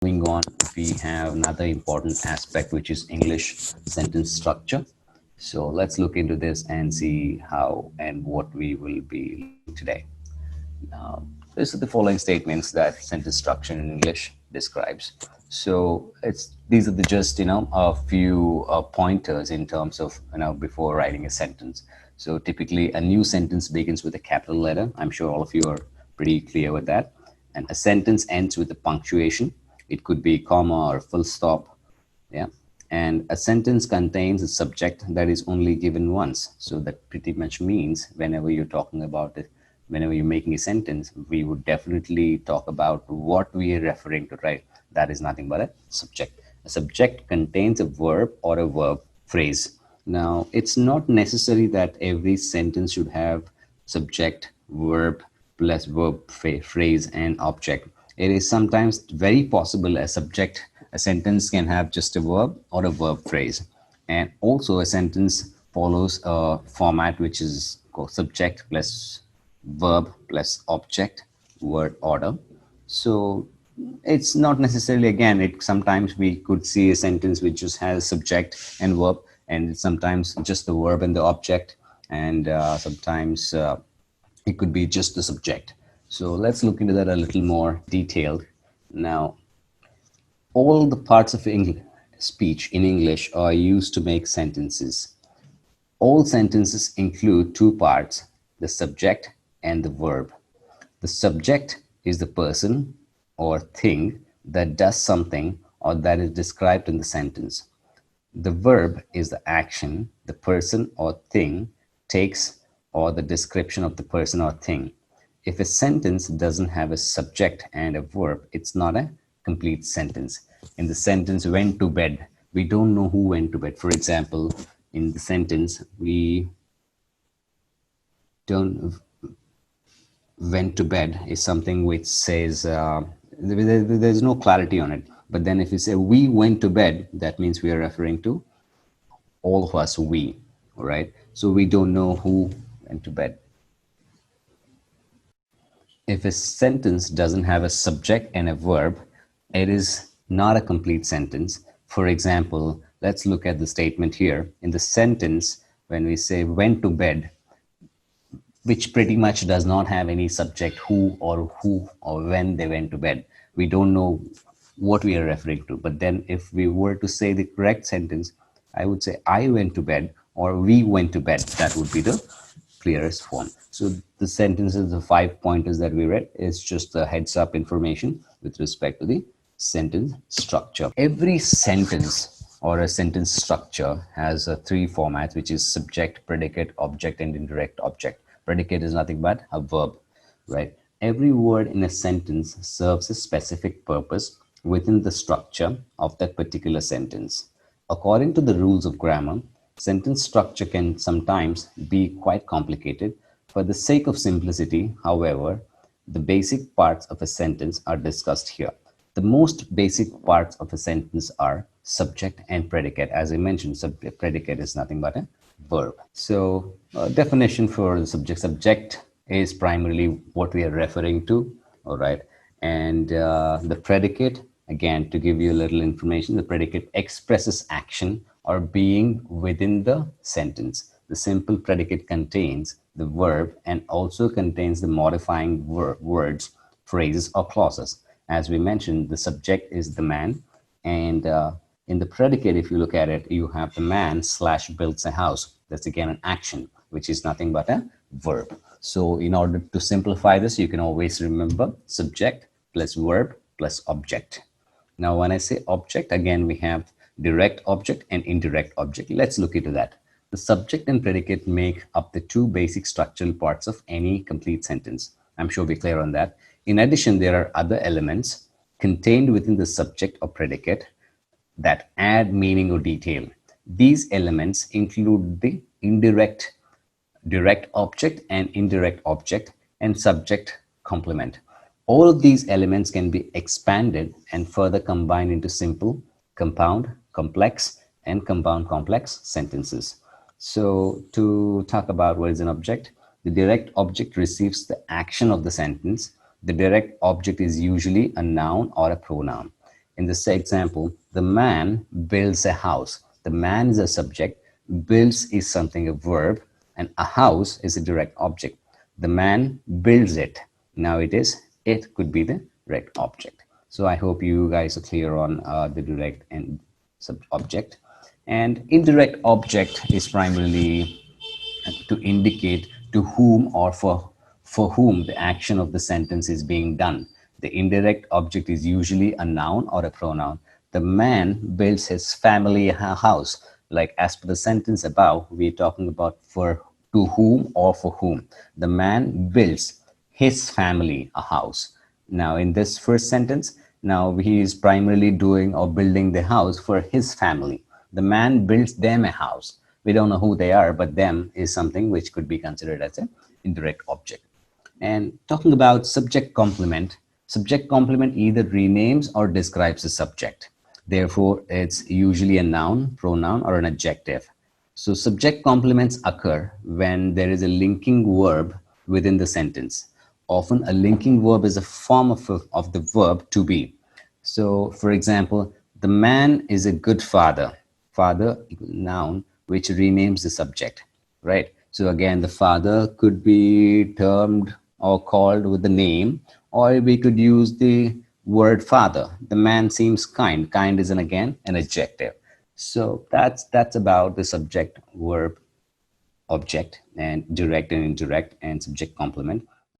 Moving on, we have another important aspect, which is English sentence structure. So let's look into this and see how and what we will be looking today. These are the following statements that sentence structure in English describes. So these are the just a few pointers in terms of before writing a sentence. So typically a new sentence begins with a capital letter. I'm sure all of you are pretty clear with that. And a sentence ends with a punctuation. It could be comma or full stop. Yeah. And a sentence contains a subject that is only given once. So that pretty much means whenever you're talking about it, whenever you're making a sentence, we would definitely talk about what we are referring to, right? That is nothing but a subject. A subject contains a verb or a verb phrase. Now, it's not necessary that every sentence should have subject, verb, plus verb, phrase, and object. It is sometimes very possible a sentence can have just a verb or a verb phrase. And also a sentence follows a format which is called subject plus verb plus object word order. So it's not necessarily, again, it sometimes we could see a sentence which just has subject and verb, and sometimes just the verb and the object, and sometimes it could be just the subject. So let's look into that a little more detailed. Now, all the parts of English speech in English are used to make sentences. All sentences include two parts, the subject and the verb. The subject is the person or thing that does something or that is described in the sentence. The verb is the action the person or thing takes or the description of the person or thing. If a sentence doesn't have a subject and a verb, it's not a complete sentence. In the sentence went to bed, we don't know who went to bed. For example, in the sentence, we don't went to bed is something which says there's no clarity on it. But then if you say we went to bed, that means we are referring to all of us, we, all right? So we don't know who went to bed. If a sentence doesn't have a subject and a verb, it is not a complete sentence. For example, let's look at the statement here. In the sentence, when we say went to bed, which pretty much does not have any subject, who or when they went to bed, we don't know what we are referring to. But then if we were to say the correct sentence, I would say I went to bed or we went to bed. That would be the clearest form. So the sentences, the 5 pointers that we read, is just the heads up information with respect to the sentence structure. Every sentence or a sentence structure has three formats, which is subject, predicate, object, and indirect object. Predicate is nothing but a verb, right? Every word in a sentence serves a specific purpose within the structure of that particular sentence. According to the rules of grammar, sentence structure can sometimes be quite complicated. For the sake of simplicity, however, the basic parts of a sentence are discussed here. The most basic parts of a sentence are subject and predicate. As I mentioned, predicate is nothing but a verb. So definition for the subject is primarily what we are referring to, all right? And the predicate, again, to give you a little information, the predicate expresses action or being within the sentence. The simple predicate contains the verb and also contains the modifying words, phrases, or clauses. As we mentioned, the subject is the man, and in the predicate, if you look at it, you have the man slash builds a house. That's again an action, which is nothing but a verb. So in order to simplify this, you can always remember subject plus verb plus object. Now, when I say object, again, we have direct object and indirect object. Let's look into that. The subject and predicate make up the two basic structural parts of any complete sentence. I'm sure we're clear on that. In addition, there are other elements contained within the subject or predicate that add meaning or detail. These elements include the direct object and indirect object and subject complement. All of these elements can be expanded and further combined into simple, compound, complex, and compound complex sentences. So to talk about what is an object, the direct object receives the action of the sentence. The direct object is usually a noun or a pronoun. In this example, the man builds a house. The man is a subject, builds is something, a verb, and a house is a direct object. The man builds it. Now it could be the direct object. So I hope you guys are clear on the direct and sub object. And indirect object is primarily to indicate to whom or for whom the action of the sentence is being done. The indirect object is usually a noun or a pronoun. The man builds his family a house. Like as per the sentence above, we're talking about for to whom or for whom. The man builds his family a house. Now, in this first sentence, now he is primarily doing or building the house for his family. The man builds them a house. We don't know who they are, but them is something which could be considered as an indirect object. And talking about subject complement either renames or describes the subject. Therefore, it's usually a noun, pronoun, or an adjective. So subject complements occur when there is a linking verb within the sentence. Often a linking verb is a form of the verb to be. So for example, the man is a good father. Father, noun, which renames the subject, right? So again, the father could be termed or called with the name, or we could use the word father. The man seems kind. Kind is again an adjective. So that's about the subject, verb, object, and direct and indirect and subject complement.